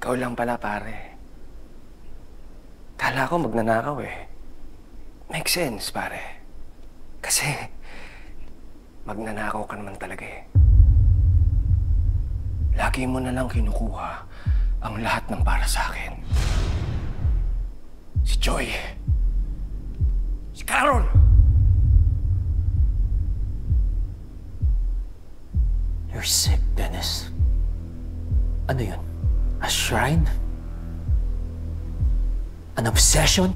Ikaw lang pala, pare. Kala ko magnanakaw eh. Make sense, pare. Kasi magnanakaw ka naman talaga eh. Lagi mo na lang kinukuha ang lahat ng para sa akin. Si Joy. Si Carol. You're sick, Dennis. Ano yun? A shrine? An obsession?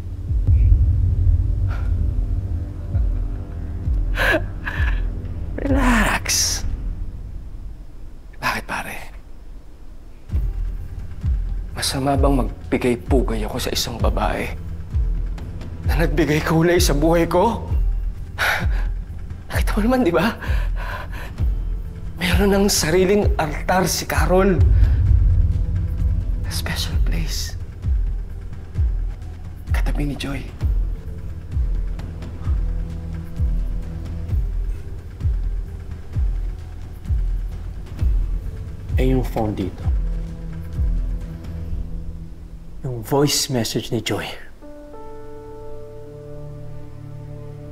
Relax. Bakit, pare? Masama bang magbigay-pugay ako sa isang babae na nagbigay kulay sa buhay ko? Nakita mo naman, di ba? Meron ng sariling altar si Carol. A special place. Katabi ni Joy. Eh, yung phone dito. Yung voice message ni Joy.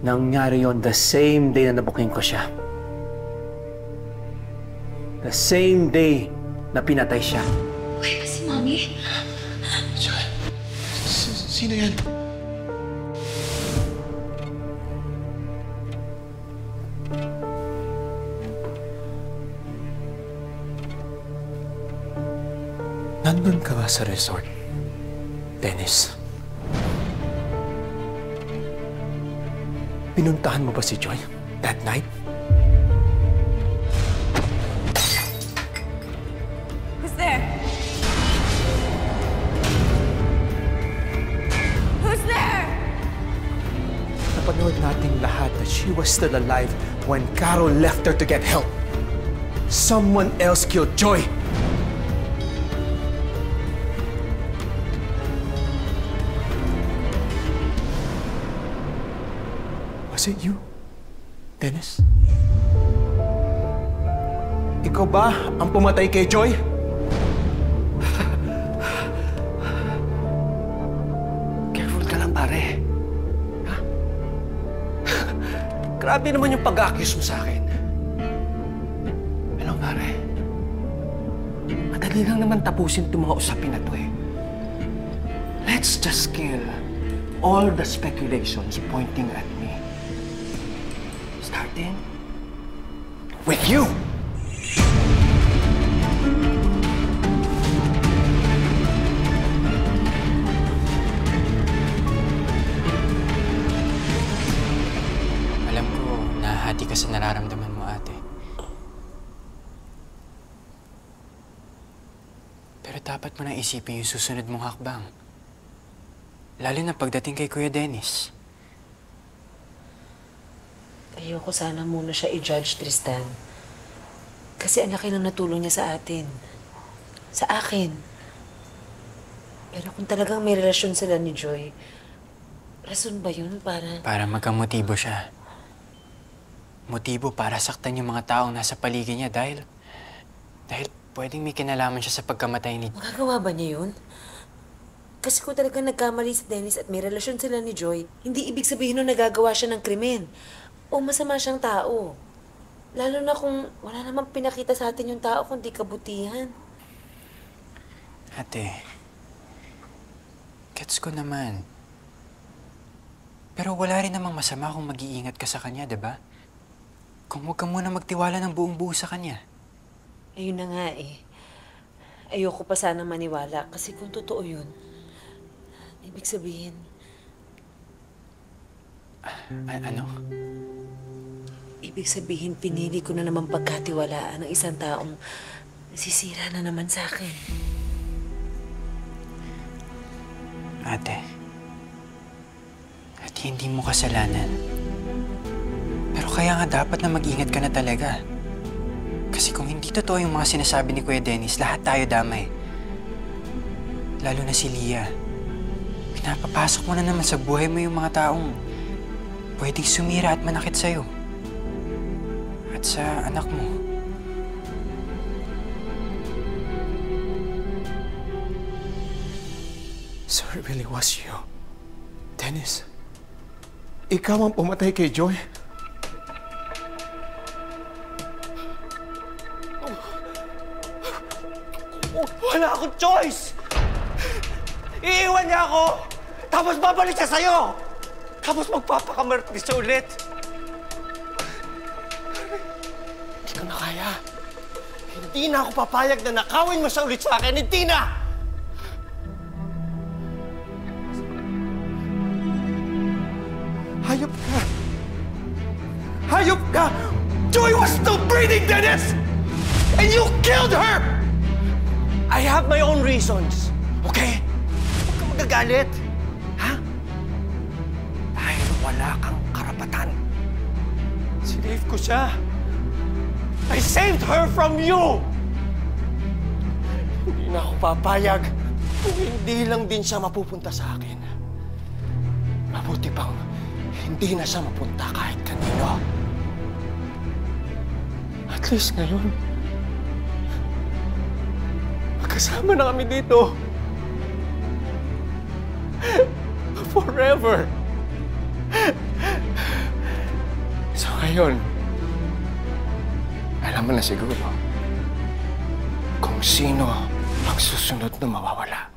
Nangyari yon the same day na nabuking ko siya. The same day na pinatay siya. Okay ba si Mami? Joy, sino yan? Nandun ka ba sa resort, Dennis? Pinuntahan mo ba si Joy that night? Who's there? Who's there? Napanood nating lahat that she was still alive when Carol left her to get help. Someone else killed Joy. Was it you, Dennis? Ikaw ba ang pumatay kay Joy? Careful ka lang, pare. Ha? Grabe naman yung pag-accuse mo sa akin. Alam, pare, madali lang naman tapusin itong mga usapin na to eh. Let's just kill all the speculations pointing at me. Starting with you! Alam ko, nahahati ka sa nararamdaman mo, ate. Pero dapat mo nang isipin yung susunod mong hakbang. Lalo na pagdating kay Kuya Dennis. Ayoko sana muna siya i-judge, Tristan. Kasi ang laki ng natulong niya sa atin. Sa akin. Pero kung talagang may relasyon sila ni Joy, rason ba yun para... Para magkamotibo siya. Motibo para saktan yung mga taong nasa paligid niya dahil pwedeng may kinalaman siya sa pagkamatay ni... Magagawa ba niya yun? Kasi kung talagang nagkamali si Dennis at may relasyon sila ni Joy, hindi ibig sabihin nun nagagawa siya ng krimen. O masama siyang tao. Lalo na kung wala namang pinakita sa atin yung tao kundi kabutihan. Ate, gets ko naman. Pero wala rin namang masama kung mag-iingat ka sa kanya, diba? Kung huwag ka muna magtiwala ng buong-buo sa kanya. Ayun na nga eh. Ayoko pa sana maniwala kasi kung totoo yun, ibig sabihin... Ano? Ibig sabihin, pinili ko na naman pagkatiwalaan ng isang taong nasisira na naman sa akin. Ate, at hindi mo kasalanan. Pero kaya nga dapat na mag-ingat ka na talaga. Kasi kung hindi totoo yung mga sinasabi ni Kuya Dennis, lahat tayo damay. Lalo na si Leah. Pinapapasok mo na naman sa buhay mo yung mga taong pwedeng sumira at manakit sa'yo. At sa anak mo. So it really was you. Dennis, ikaw ang pumatay kay Joy? Wala akong choice! Iiwan niya ako! Tapos babalik siya sa'yo! Tapos magpapakamartis siya ulit! Hindi ko na kaya. Hindi na ako papayag na nakawin mo siya ulit sa akin. Hindi na! Hayop ka! Hayop ka! Joy was still breathing, Dennis! And you killed her! I have my own reasons, okay? Huwag kang magagalit, ha? Dahil wala kang karapatan. Sinave ko siya. I saved her from you! Hindi na ako papayag kung hindi lang din siya mapupunta sa akin. Mabuti pang hindi na siya mapunta kahit kanino. At least ngayon, magkasama na kami dito. Forever. So ngayon, alam mo na siguro kung sino ang susunod na mawawala.